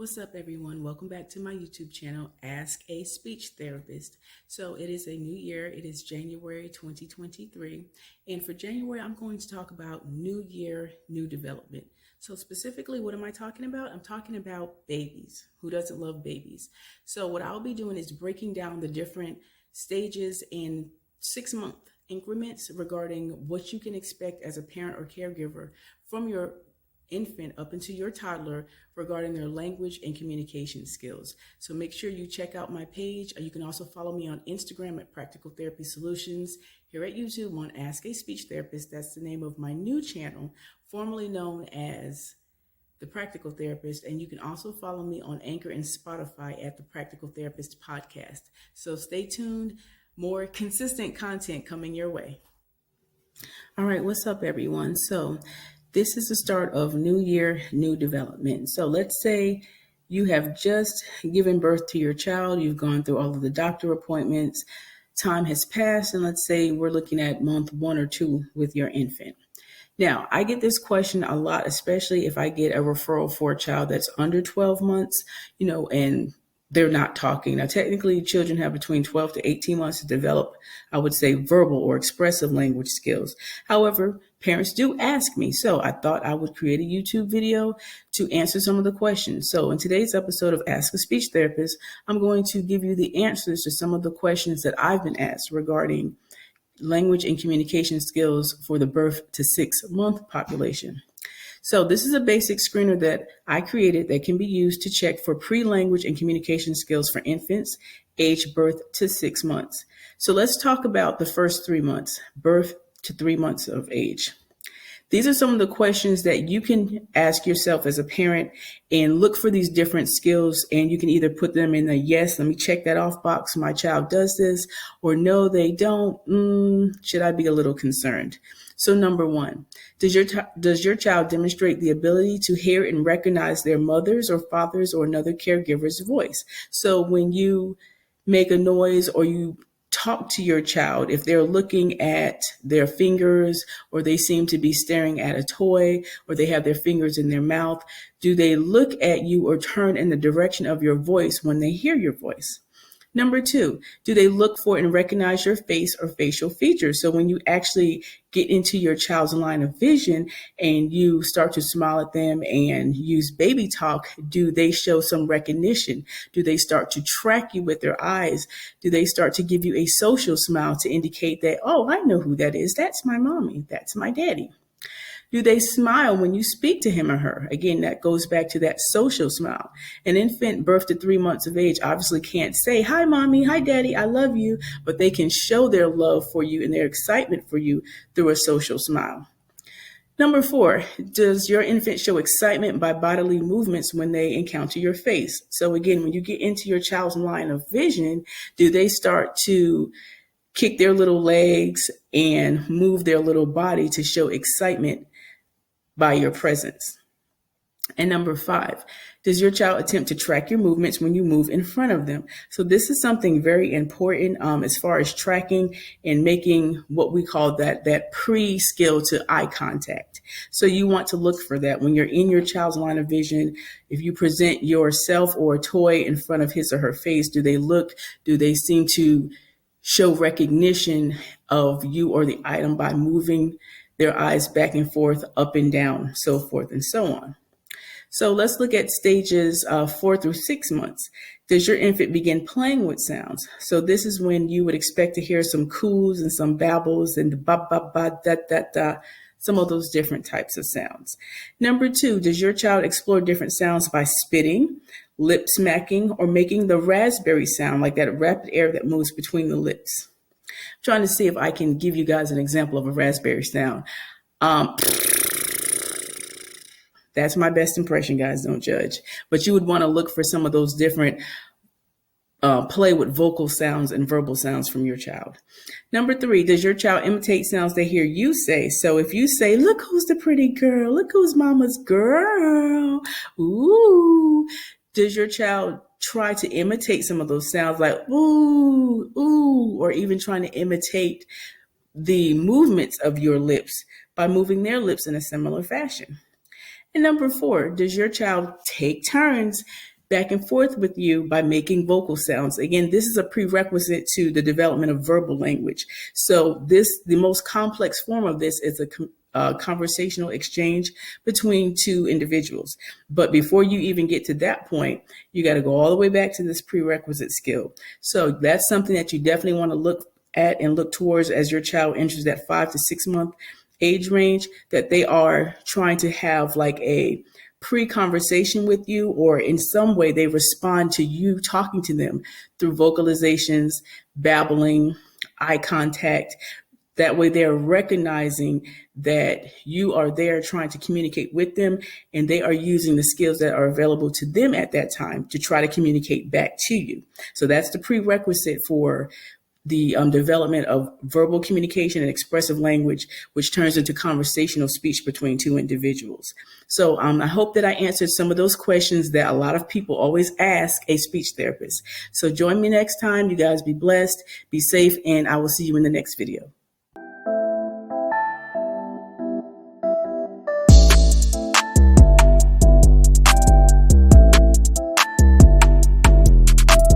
What's up, everyone? Welcome back to my YouTube channel, Ask a Speech Therapist. So it is a new year. It is January 2023. And for January, I'm going to talk about new year, new development. So specifically, what am I talking about? I'm talking about babies. Who doesn't love babies? So what I'll be doing is breaking down the different stages in 6-month increments regarding what you can expect as a parent or caregiver from your infant up into your toddler regarding their language and communication skills. So make sure you check out my page. You can also follow me on Instagram at Practical Therapy Solutions, here at YouTube on Ask a Speech Therapist. That's the name of my new channel, formerly known as The Practical Therapist. And you can also follow me on Anchor and Spotify at The Practical Therapist Podcast. So stay tuned. More consistent content coming your way. All right, what's up, everyone? So this is the start of new year, new development. So let's say you have just given birth to your child. You've gone through all of the doctor appointments. Time has passed, and let's say we're looking at month 1 or 2 with your infant. Now, I get this question a lot, especially if I get a referral for a child that's under 12 months, and they're not talking. Now, technically, children have between 12 to 18 months to develop, I would say, verbal or expressive language skills. However, parents do ask me, so I thought I would create a YouTube video to answer some of the questions. So in today's episode of Ask a Speech Therapist, I'm going to give you the answers to some of the questions that I've been asked regarding language and communication skills for the birth to 6-month population. So this is a basic screener that I created that can be used to check for pre-language and communication skills for infants aged birth to 6 months. So let's talk about the first 3 months, birth to 3 months of age. These are some of the questions that you can ask yourself as a parent and look for these different skills. And you can either put them in a yes, let me check that off box, my child does this, or no, they don't. Should I be a little concerned? So number 1, does your child demonstrate the ability to hear and recognize their mother's or father's or another caregiver's voice? So when you make a noise or you talk to your child, if they're looking at their fingers or they seem to be staring at a toy or they have their fingers in their mouth, do they look at you or turn in the direction of your voice when they hear your voice? Number 2, do they look for and recognize your face or facial features? So when you actually get into your child's line of vision and you start to smile at them and use baby talk, do they show some recognition? Do they start to track you with their eyes? Do they start to give you a social smile to indicate that, oh, I know who that is. That's my mommy. That's my daddy. Do they smile when you speak to him or her? Again, that goes back to that social smile. An infant birth to 3 months of age obviously can't say, hi, mommy, hi, daddy, I love you, but they can show their love for you and their excitement for you through a social smile. Number 4, does your infant show excitement by bodily movements when they encounter your face? So again, when you get into your child's line of vision, do they start to kick their little legs and move their little body to show excitement by your presence? And number 5, does your child attempt to track your movements when you move in front of them? So this is something very important as far as tracking and making what we call that pre-skill to eye contact. So you want to look for that when you're in your child's line of vision. If you present yourself or a toy in front of his or her face, do they seem to show recognition of you or the item by moving their eyes back and forth, up and down, so forth and so on. So let's look at stages 4 through 6 months. Does your infant begin playing with sounds? So this is when you would expect to hear some coos and some babbles and ba ba ba da da da, some of those different types of sounds. Number 2, does your child explore different sounds by spitting, lip smacking, or making the raspberry sound, like that rapid air that moves between the lips? Trying to see if I can give you guys an example of a raspberry sound. That's my best impression, guys. Don't judge. But you would want to look for some of those different play with vocal sounds and verbal sounds from your child. Number 3, does your child imitate sounds they hear you say? So if you say, look who's the pretty girl, look who's mama's girl, ooh, does your child try to imitate some of those sounds like ooh, ooh, or even trying to imitate the movements of your lips by moving their lips in a similar fashion? And number 4, does your child take turns back and forth with you by making vocal sounds. Again, this is a prerequisite to the development of verbal language. So the most complex form of this is a conversational exchange between two individuals. But before you even get to that point, you got to go all the way back to this prerequisite skill. So that's something that you definitely want to look at and look towards as your child enters that 5 to 6 month age range, that they are trying to have like a pre-conversation with you, or in some way they respond to you talking to them through vocalizations, babbling, eye contact. That way they're recognizing that you are there trying to communicate with them, and they are using the skills that are available to them at that time to try to communicate back to you. So that's the prerequisite for the development of verbal communication and expressive language, which turns into conversational speech between two individuals. So I hope that I answered some of those questions that a lot of people always ask a speech therapist. So join me next time. You guys be blessed, be safe, and I will see you in the next video.